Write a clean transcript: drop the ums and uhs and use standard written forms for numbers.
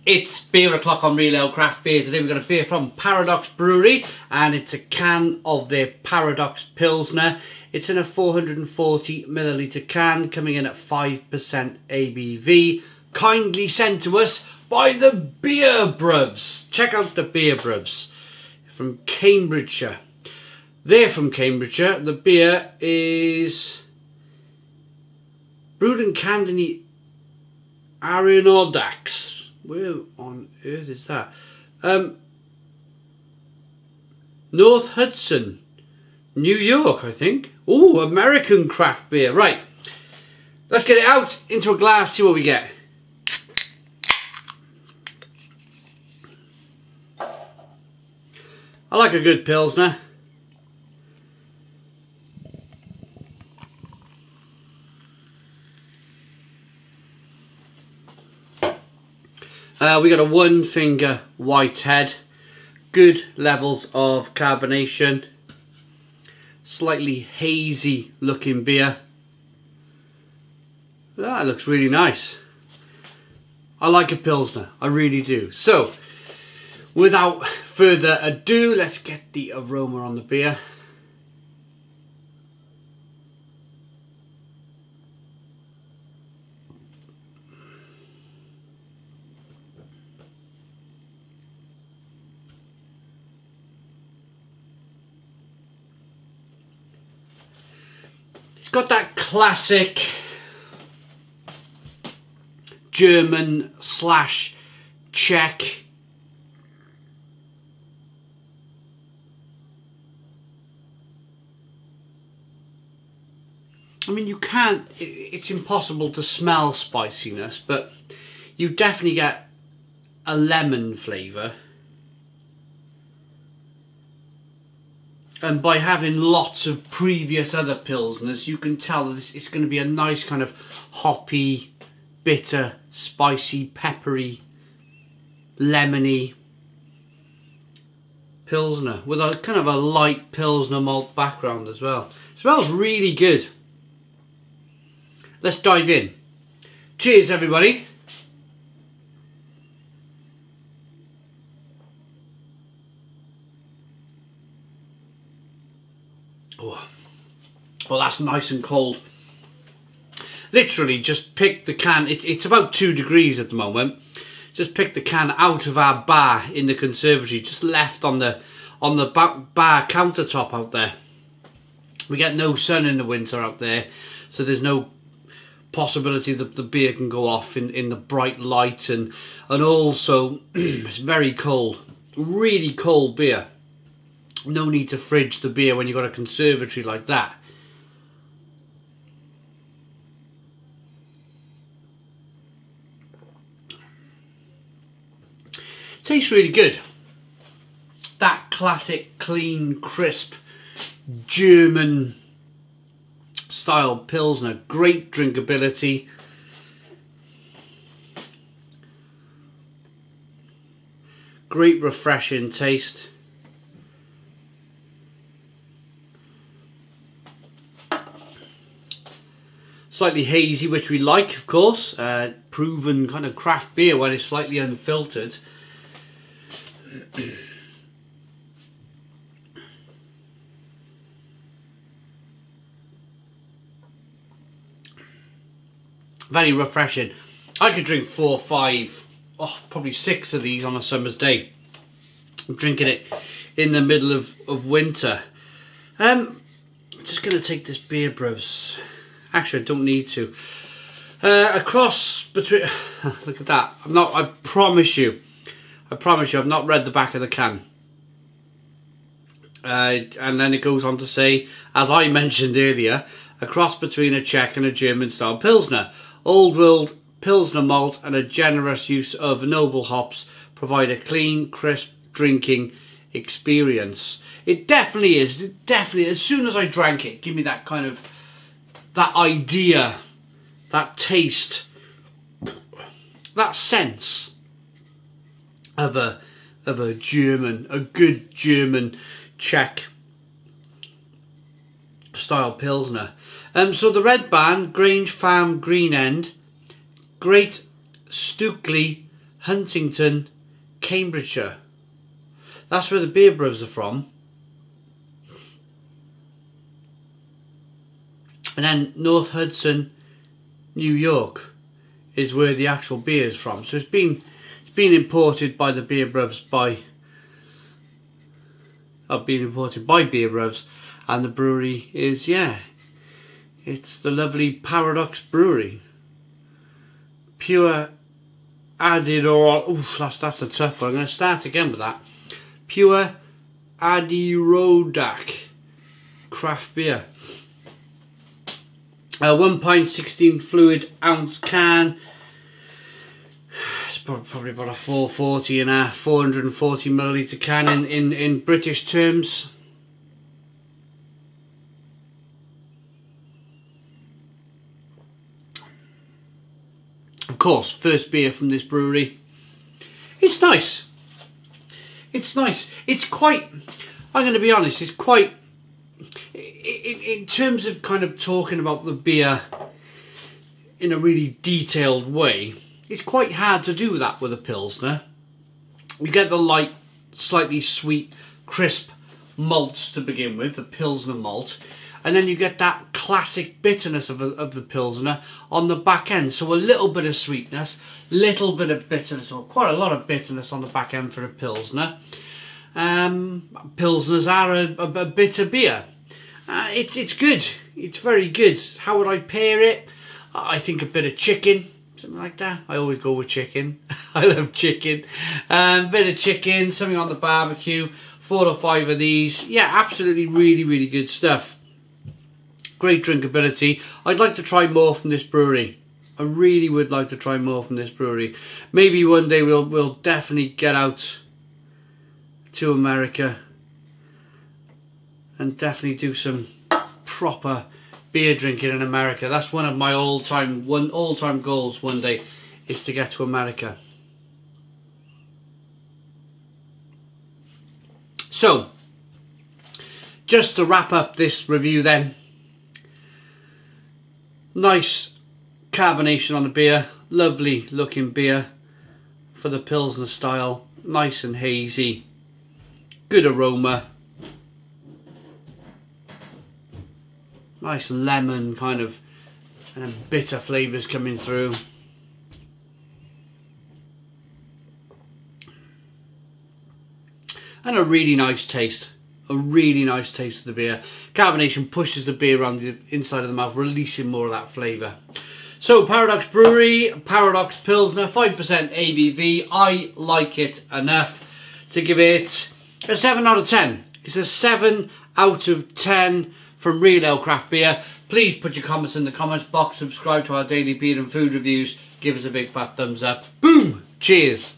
It's beer o'clock on Real Ale Craft Beer. Today we've got a beer from Paradox Brewery and it's a can of their Paradox Pilsner. It's in a 440ml can coming in at 5% ABV. Kindly sent to us by the Beer Bruvs. Check out the Beer Bruvs from Cambridgeshire. They're from Cambridgeshire. The beer is brewed and canned in the Adirondacks. Where on earth is that? North Hudson, New York, I think. Oh, American craft beer. Right, let's get it out into a glass, see what we get. I like a good Pilsner. We got a one finger white head, good levels of carbonation, slightly hazy looking beer. That looks really nice. I like a Pilsner, I really do. So, without further ado, let's get the aroma on the beer. It's got that classic German / Czech I mean, you can't, it's impossible to smell spiciness, but you definitely get a lemon flavour. And by having lots of previous other Pilsners, you can tell that it's going to be a nice kind of hoppy, bitter, spicy, peppery, lemony Pilsner with a kind of a light Pilsner malt background as well. It smells really good. Let's dive in. Cheers, everybody. Oh, well, that's nice and cold. Literally, just picked the can. It's about 2 degrees at the moment. Just picked the can out of our bar in the conservatory, just left on the bar countertop out there. We get no sun in the winter out there, so there's no possibility that the beer can go off in the bright light, and also it's very cold, really cold beer. No need to fridge the beer when you've got a conservatory like that. Tastes really good. That classic, clean, crisp, German style Pilsner. Great drinkability. Great refreshing taste. Slightly hazy, which we like, of course. Proven kind of craft beer when it's slightly unfiltered. Very refreshing. I could drink 4 or 5, probably 6 of these on a summer's day. I'm drinking it in the middle of winter. I'm just going to take this Beer Bruvs. Actually, I don't need to. Across between, look at that. I promise you, I've not read the back of the can. And then it goes on to say, as I mentioned earlier, a cross between a Czech and a German style Pilsner. Old world Pilsner malt and a generous use of noble hops provide a clean, crisp drinking experience. It definitely is. It definitely, as soon as I drank it, give me that kind of, that idea, that taste, that sense of a German, a good German Czech style Pilsner. So the red band, Grange Farm Green End, Great Stukely Huntington, Cambridgeshire. That's where the beer brewers are from. And then North Hudson, New York is where the actual beer is from. So it's been imported by the beer brewers being imported by beer brewers, and the brewery is, yeah, it's the lovely Paradox Brewery. Pure that's a tough one. I'm going to start again with that. Pure Adirondack craft beer. 1 pint 16 fluid ounce can. It's probably about a 440 and a 440 milliliter can in British terms. Of course, first beer from this brewery. It's nice. It's nice. It's quite, I'm going to be honest, it's quite, in terms of kind of talking about the beer in a really detailed way, it's quite hard to do that with a Pilsner. You get the light, slightly sweet, crisp malts to begin with, the Pilsner malt, and then you get that classic bitterness of the Pilsner on the back end. So a little bit of sweetness, little bit of bitterness, or quite a lot of bitterness on the back end for a Pilsner. Pilsners are a bitter beer. It's good. It's very good. How would I pair it? I think a bit of chicken, something like that. I always go with chicken. I love chicken. Bit of chicken, something on the barbecue. 4 or 5 of these. Yeah, absolutely really, really good stuff. Great drinkability. I'd like to try more from this brewery. I really would like to try more from this brewery. Maybe one day we'll definitely get out to America and definitely do some proper beer drinking in America. That's one of my all-time goals one day, is to get to America. So, just to wrap up this review then, nice carbonation on the beer, lovely looking beer for the Pilsner style, nice and hazy, good aroma, nice lemon kind of, and then bitter flavours coming through. And a really nice taste. A really nice taste of the beer. Carbonation pushes the beer around the inside of the mouth, releasing more of that flavour. So, Paradox Brewery, Paradox Pilsner, 5% ABV. I like it enough to give it a 7 out of 10. It's a 7 out of 10 from Real Ale Craft Beer. Please put your comments in the comments box. Subscribe to our daily beer and food reviews. Give us a big fat thumbs up. Boom! Cheers!